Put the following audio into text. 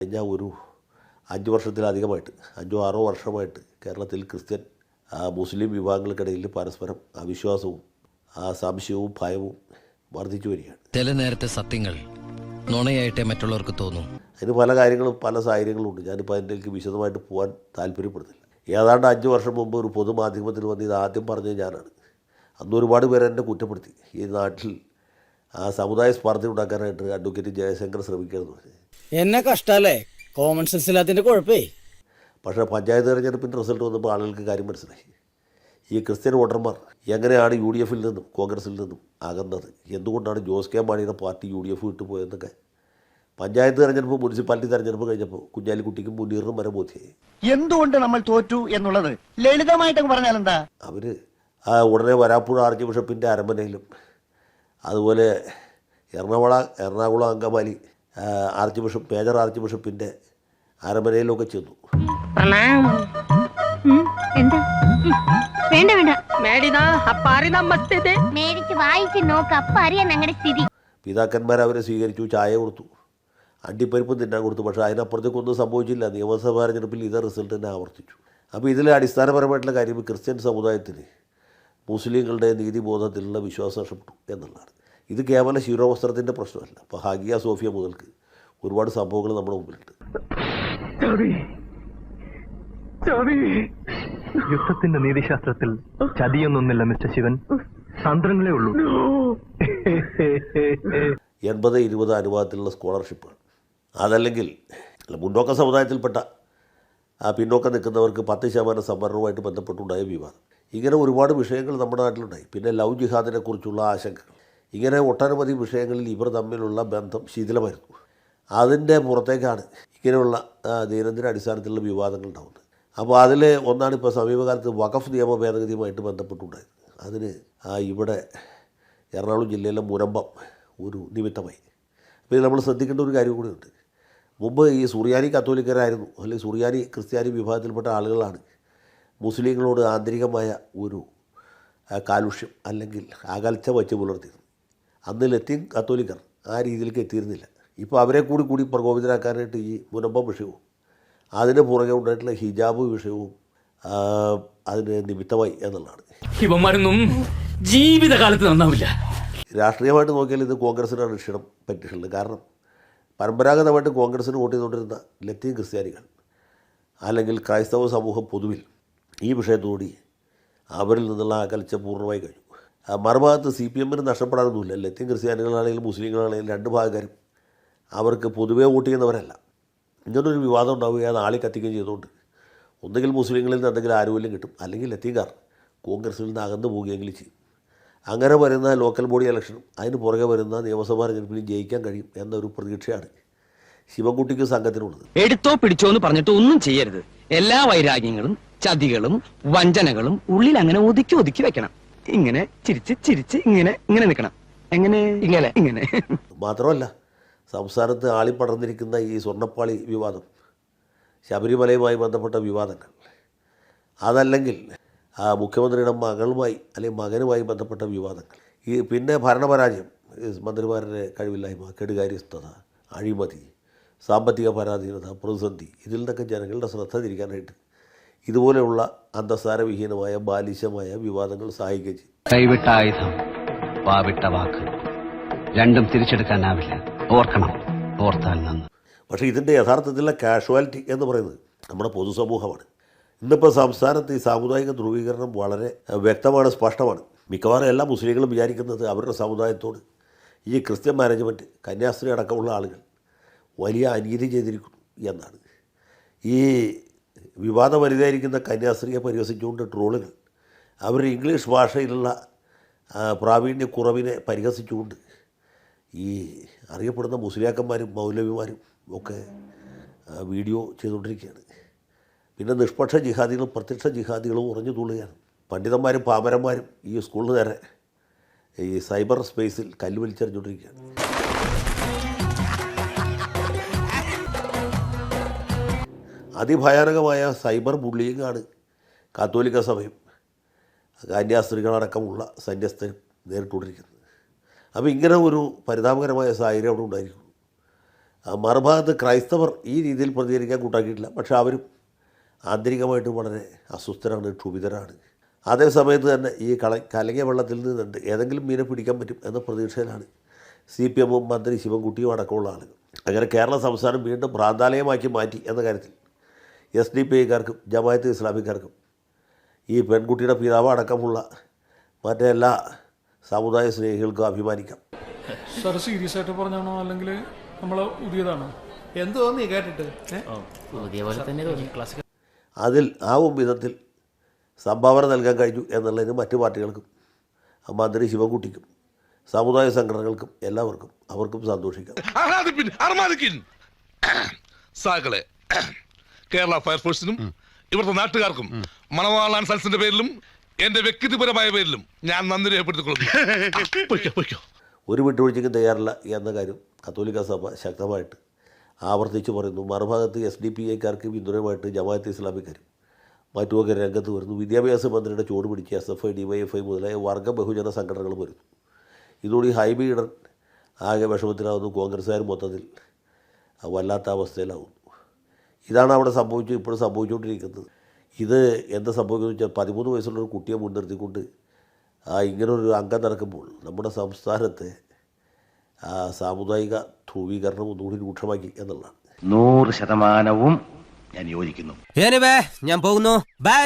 കഴിഞ്ഞ ഒരു 5 വർഷത്തിലധികമായിട്ട് 5-6 വർഷമായിട്ട് കേരളത്തിൽ ക്രിസ്ത്യൻ മുസ്ലിം വിഭാഗങ്ങൾക്കിടയിൽ പരസ്പരം അവിശ്വാസവും സംശയവും ഭയവും വർദ്ധിച്ചു വരികയാണ്. ചില നേരത്തെ സത്യങ്ങൾ നുണയായിട്ടേ മറ്റുള്ളവർക്ക് തോന്നും. അതിന് പല കാര്യങ്ങളും പല സാഹചര്യങ്ങളും ഉണ്ട്. ഞാനിപ്പോൾ അതിലേക്ക് വിശദമായിട്ട് പോകാൻ താല്പര്യപ്പെടുന്നില്ല. ഏതാണ്ട് 5 വർഷം മുമ്പ് ഒരു പൊതുമാധ്യമത്തിൽ വന്ന് ഇത് ആദ്യം പറഞ്ഞത് ഞാനാണ്. അന്ന് ഒരുപാട് പേര് എന്നെ കുറ്റപ്പെടുത്തി. ഈ നാട്ടിൽ സമുദായ സ്പർദ്ധ ഉണ്ടാക്കാനായിട്ട് അഡ്വക്കേറ്റ് ജയശങ്കർ ശ്രമിക്കുകയെന്ന് പറഞ്ഞു. എന്നെ കഷ്ടല്ലേ, കോമൺ സെൻസ് ഇല്ലാത്തതിൻ്റെ കുഴപ്പമേ. പക്ഷേ പഞ്ചായത്ത് തെരഞ്ഞെടുപ്പിൻ്റെ റിസൾട്ട് വന്നപ്പോൾ ആളുകൾക്ക് കാര്യം മനസ്സിലായി. ഈ ക്രിസ്ത്യൻ വോട്ടർമാർ എങ്ങനെയാണ് UDF നിന്നും കോൺഗ്രസിൽ നിന്നും അകന്നത്, എന്തുകൊണ്ടാണ് ജോസ് കെ മാണിയുടെ പാർട്ടി UDF വിട്ടു പോയതെന്നൊക്കെ പഞ്ചായത്ത് തെരഞ്ഞെടുപ്പ് മുനിസിപ്പാലിറ്റി തെരഞ്ഞെടുപ്പ് കഴിഞ്ഞപ്പോൾ കുഞ്ഞാലിക്കുട്ടിക്കും മുനീറിനും വരെ ബോധ്യമായി. എന്തുകൊണ്ട് നമ്മൾ തോറ്റു എന്നുള്ളത് ലളിതമായിട്ടൊക്കെ പറഞ്ഞാൽ എന്താ, അവർ ഉടനെ വരാപ്പുഴ ആർച്ച് ബിഷപ്പിൻ്റെ അരമനയിലും അതുപോലെ Ernakulam Angamaly archbishop major ആർച്ച് ബിഷപ്പിൻ്റെ അരമനയിലൊക്കെ ചെന്നു. പിതാക്കന്മാർ അവരെ സ്വീകരിച്ചു, ചായ കൊടുത്തു, അണ്ടിപ്പരിപ്പ് തിന്നാൻ കൊടുത്തു. പക്ഷേ അതിനപ്പുറത്തേക്കൊന്നും സംഭവിച്ചില്ല. നിയമസഭാ തെരഞ്ഞെടുപ്പിൽ ഇതേ റിസൾട്ട് തന്നെ ആവർത്തിച്ചു. അപ്പോൾ ഇതിൽ അടിസ്ഥാനപരമായിട്ടുള്ള കാര്യം ക്രിസ്ത്യൻ സമുദായത്തിന് മുസ്ലിങ്ങളുടെ നീതിബോധത്തിലുള്ള വിശ്വാസം നഷ്ടപ്പെട്ടു എന്നുള്ളതാണ്. ഇത് കേവലം ശിരോവസ്ത്രത്തിൻ്റെ പ്രശ്നമല്ല. അപ്പോൾ ഹാഗിയ സോഫിയ മുതൽക്ക് ഒരുപാട് സംഭവങ്ങൾ നമ്മുടെ മുമ്പിലുണ്ട്. യുദ്ധത്തിന്റെ നീതിശാസ്ത്രത്തിൽ ചതിയൊന്നൊന്നില്ല മിസ്റ്റർ ശിവൻ, തന്ത്രങ്ങളേ ഉള്ളൂ. 80-20 അനുപാതത്തിലുള്ള സ്കോളർഷിപ്പുകൾ, അതല്ലെങ്കിൽ മുന്നോക്ക സമുദായത്തിൽപ്പെട്ട പിന്നോക്കം നിൽക്കുന്നവർക്ക് 10% സംവരണവുമായിട്ട് ബന്ധപ്പെട്ടുണ്ടായ വിവാദം, ഇങ്ങനെ ഒരുപാട് വിഷയങ്ങൾ നമ്മുടെ നാട്ടിലുണ്ടായി. പിന്നെ ലവ് ജിഹാദിനെ കുറിച്ചുള്ള ആശങ്കകൾ, ഇങ്ങനെ ഒട്ടനവധി വിഷയങ്ങളിൽ ഇവർ തമ്മിലുള്ള ബന്ധം ശിഥിലമായിരുന്നു. അതിൻ്റെ പുറത്തേക്കാണ് ഇങ്ങനെയുള്ള ദൈനംദിന അടിസ്ഥാനത്തിലുള്ള വിവാദങ്ങൾ ഉണ്ടാകുന്നത്. അപ്പോൾ അതിൽ ഒന്നാണ് ഇപ്പോൾ സമീപകാലത്ത് വഖഫ് നിയമ ഭേദഗതിയുമായിട്ട് ബന്ധപ്പെട്ടുണ്ടായത്. അതിന് ഇവിടെ എറണാകുളം ജില്ലയിലെ മുനമ്പം ഒരു നിമിത്തമായി. അപ്പോൾ നമ്മൾ ശ്രദ്ധിക്കേണ്ട ഒരു കാര്യം കൂടിയുണ്ട്. മുമ്പ് ഈ സുറിയാനി കത്തോലിക്കരായിരുന്നു, അല്ലെങ്കിൽ സുറിയാനി ക്രിസ്ത്യാനി വിഭാഗത്തിൽപ്പെട്ട ആളുകളാണ് മുസ്ലിങ്ങളോട് ആന്തരികമായ ഒരു കാലുഷ്യം അല്ലെങ്കിൽ അകൽച്ച വച്ച് പുലർത്തിയത്. അന്ന് ലത്തീൻ കത്തോലിക്കർ ആ രീതിയിലേക്ക് എത്തിയിരുന്നില്ല. ഇപ്പോൾ അവരെ കൂടി പ്രകോപിതരാക്കാനായിട്ട് ഈ മുനമ്പം വിഷയവും അതിന് പുറകെ ഉണ്ടായിട്ടുള്ള ഹിജാബ് വിഷയവും അതിന് നിമിത്തമായി എന്നുള്ളതാണ്. ഇവന്മാരൊന്നും ജീവിതകാലത്ത് നന്നാവില്ല. രാഷ്ട്രീയമായിട്ട് നോക്കിയാൽ ഇത് കോൺഗ്രസിനാണ് ക്ഷീണം പറ്റിയിട്ടുള്ളത്. കാരണം പരമ്പരാഗതമായിട്ട് കോൺഗ്രസിന് വോട്ട് ചെയ്തുകൊണ്ടിരുന്ന ലത്തീൻ ക്രിസ്ത്യാനികൾ അല്ലെങ്കിൽ ക്രൈസ്തവ സമൂഹം പൊതുവിൽ ഈ വിഷയത്തോടി അവരിൽ നിന്നുള്ള അകൽച്ച പൂർണ്ണമായി കഴിഞ്ഞു. മറുഭാഗത്ത് CPM-ന് നഷ്ടപ്പെടാനൊന്നുമില്ല. ലത്തീൻ ക്രിസ്ത്യാനികളാണെങ്കിലും മുസ്ലിങ്ങളാണെങ്കിലും രണ്ട് ഭാഗക്കാരും അവർക്ക് പൊതുവേ വോട്ട് ചെയ്യുന്നവരല്ല. ഇങ്ങനൊരു വിവാദം ഉണ്ടാവുകയും അത് ആളി കത്തിക്കുകയും ചെയ്തുകൊണ്ട് ഒന്നുകിൽ മുസ്ലിങ്ങളിൽ നിന്ന് എന്തെങ്കിലും ആനുകൂല്യം കിട്ടും, അല്ലെങ്കിൽ ലത്തീൻകാർ കോൺഗ്രസിൽ നിന്ന് അകന്നു പോവുകയെങ്കിലും ചെയ്യും. അങ്ങനെ വരുന്ന ലോക്കൽ ബോഡി ഇലക്ഷനും അതിന് പുറകെ വരുന്ന നിയമസഭാ തെരഞ്ഞെടുപ്പിൽ ജയിക്കാൻ കഴിയും എന്നൊരു പ്രതീക്ഷയാണ് ശിവൻകുട്ടിക്ക് സംഘത്തിനുള്ളത്. എടുത്തോ പിടിച്ചോ എന്ന് പറഞ്ഞിട്ട് ഒന്നും ചെയ്യരുത്. എല്ലാ വൈരാഗ്യങ്ങളും ചതികളും വഞ്ചനകളും ഉള്ളിൽ അങ്ങനെ ഒതുക്കി വെക്കണം. ഇങ്ങനെ ചിരിച്ച് ഇങ്ങനെ നിൽക്കണം. ഇങ്ങനെ മാത്രമല്ല, സംസ്ഥാനത്ത് ആളിപ്പടർന്നിരിക്കുന്ന ഈ സ്വർണ്ണപ്പാളി വിവാദം, ശബരിമലയുമായി ബന്ധപ്പെട്ട വിവാദങ്ങൾ, അതല്ലെങ്കിൽ മുഖ്യമന്ത്രിയുടെ മകളുമായി അല്ലെങ്കിൽ മകനുമായി ബന്ധപ്പെട്ട വിവാദങ്ങൾ, ഈ പിന്നെ ഭരണപരാജയം, മന്ത്രിമാരുടെ കഴിവില്ലായ്മ, കെടുകാര്യസ്ഥത, അഴിമതി, സാമ്പത്തിക പരാധീനത, പ്രതിസന്ധി, ഇതിൽ നിന്നൊക്കെ ജനങ്ങളുടെ ശ്രദ്ധ തിരിക്കാനായിട്ട് ഇതുപോലെയുള്ള അന്തസ്സാരവിഹീനമായ ബാലിശമായ വിവാദങ്ങൾ സഹായിക്കുകയും ചെയ്യും. കൈവിട്ട ആയുധം, വാവിട്ട വാക്ക്, രണ്ടും തിരിച്ചെടുക്കാനാവില്ല. ഓർക്കണം, ഓർത്താൽ നന്ന്. പക്ഷേ ഇതിൻ്റെ യഥാർത്ഥത്തിലുള്ള കാഷ്വാലിറ്റി എന്ന് പറയുന്നത് നമ്മുടെ പൊതുസമൂഹമാണ്. ഇന്നിപ്പോൾ സംസ്ഥാനത്ത് ഈ സാമുദായിക ധ്രുവീകരണം വളരെ വ്യക്തമാണ്, സ്പഷ്ടമാണ്. മിക്കവാറും എല്ലാ മുസ്ലിങ്ങളും വിചാരിക്കുന്നത് അവരുടെ സമുദായത്തോട് ഈ ക്രിസ്ത്യൻ മാനേജ്മെൻറ്റ്, കന്യാസ്ത്രീ അടക്കമുള്ള ആളുകൾ വലിയ അനീതി ചെയ്തിരിക്കുന്നു എന്നാണ്. ഈ വിവാദവനിതയായിരിക്കുന്ന കന്യാസ്ത്രീയെ പരിഹസിച്ചുകൊണ്ട് ട്രോളുകൾ, അവരുടെ ഇംഗ്ലീഷ് ഭാഷയിലുള്ള പ്രാവീണ്യക്കുറവിനെ പരിഹസിച്ചുകൊണ്ട് ഈ അറിയപ്പെടുന്ന മുസ്ലിയാക്കന്മാരും മൗലവിമാരും ഒക്കെ വീഡിയോ ചെയ്തുകൊണ്ടിരിക്കുകയാണ്. പിന്നെ നിഷ്പക്ഷ ജിഹാദികളും പ്രത്യക്ഷ ജിഹാദികളും ഉറഞ്ഞു തുള്ളുകയാണ്. പണ്ഡിതന്മാരും പാമരന്മാരും ഈ സ്കൂളിൽ നേരെ ഈ സൈബർ സ്പേസിൽ കല്ല് വലിച്ചെറിഞ്ഞുകൊണ്ടിരിക്കുകയാണ്. അതിഭയാനകമായ സൈബർ ബുള്ളിയിങ്ങാണ് കാത്തോലിക്ക സഭയും കന്യാസ്ത്രീകളടക്കമുള്ള സന്യസ്തരും നേരിട്ടുകൊണ്ടിരിക്കുന്നത്. അപ്പോൾ ഇങ്ങനെ ഒരു പരിതാപകരമായ സാഹചര്യം അവിടെ ഉണ്ടായിരിക്കുന്നു. മറുഭാഗത്ത് ക്രൈസ്തവർ ഈ രീതിയിൽ പ്രതികരിക്കാൻ കൂട്ടാക്കിയിട്ടില്ല. പക്ഷേ അവരും ആന്തരികമായിട്ട് വളരെ അസ്വസ്ഥരാണ്, ക്ഷുഭിതരാണ്. അതേസമയത്ത് തന്നെ ഈ കലങ്ങിയ വെള്ളത്തിൽ നിന്നുണ്ട് ഏതെങ്കിലും മീനെ പിടിക്കാൻ പറ്റും എന്ന പ്രതീക്ഷയിലാണ് CPM മന്ത്രി ശിവൻകുട്ടിയും അടക്കമുള്ള ആളുകൾ. അങ്ങനെ കേരള സംസ്ഥാനം വീണ്ടും ഭ്രാന്താലയമാക്കി മാറ്റി എന്ന കാര്യത്തിൽ SDPIക്കാർക്കും ജമാഅത്തെ ഇസ്ലാമിക്കാർക്കും ഈ പെൺകുട്ടിയുടെ പിതാവ് അടക്കമുള്ള മറ്റെല്ലാ സമുദായ സ്നേഹികൾക്കും അഭിമാനിക്കാം. സാർ സീരിയസ് ആയിട്ട് പറഞ്ഞാണോ അല്ലെങ്കിൽ നമ്മളെ പുതിയതാണോ? എന്ത് തോന്നി കേട്ടിട്ട്? പുതിയ പോലെ തന്നെ തോന്നി. ക്ലാസ് അതിൽ ആവും വിധത്തിൽ സംഭാവന നൽകാൻ കഴിഞ്ഞു എന്നുള്ളതിന് മറ്റു പാർട്ടികൾക്കും മന്ത്രി ശിവൻകുട്ടിക്കും സമുദായ സംഘടനകൾക്കും എല്ലാവർക്കും അവർക്കും സന്തോഷിക്കാം. സാകളെ കേരള ഫയർഫോഴ്സിനും ഇവിടുത്തെ നാട്ടുകാർക്കും മണവാളാൻ സൽസിന്റെ പേരിലും എന്റെ വ്യക്തിപരമായ പേരിലും ഞാൻ നന്ദി രേഖപ്പെടുത്തിക്കൊള്ളുന്നു. ഒരു വിട്ടുവീഴ്ചയ്ക്കും തയ്യാറില്ല എന്ന കാര്യം കത്തോലിക്ക സഭ ശക്തമായിട്ട് ആവർത്തിച്ച് പറയുന്നു. മറുഭാഗത്ത് SDPIക്കാർക്ക് പിന്തുണയുമായിട്ട് ജമാഅത്തെ ഇസ്ലാമിക്കാരും മറ്റുമൊക്കെ രംഗത്ത് വരുന്നു. വിദ്യാഭ്യാസ മന്ത്രിയുടെ ചുവട് പിടിച്ച് SFI, DYFI മുതലായ വർഗ ബഹുജന സംഘടനകളും വരുന്നു. ഇതോടെ ഹൈബി ഈഡൻ ആകെ വിഷമത്തിലാവുന്നു. കോൺഗ്രസ്സുകാർ മൊത്തത്തിൽ വല്ലാത്ത അവസ്ഥയിലാവുന്നു. ഇതാണ് അവിടെ ഇപ്പോഴും സംഭവിച്ചുകൊണ്ടിരിക്കുന്നത്. ഇത് എന്താ സംഭവിക്കുന്നത് വെച്ചാൽ 13 വയസ്സുള്ളൊരു കുട്ടിയെ മുൻനിർത്തിക്കൊണ്ട് ഇങ്ങനൊരു അംഗം നടക്കുമ്പോൾ നമ്മുടെ സംസ്ഥാനത്തെ സാമുദായിക ധ്രുവീകരണം ഒന്നുകൂടി രൂക്ഷമാക്കി എന്നുള്ളതാണ്. 100% ഞാൻ യോജിക്കുന്നു. ഞാൻ പോകുന്നു. ബൈ.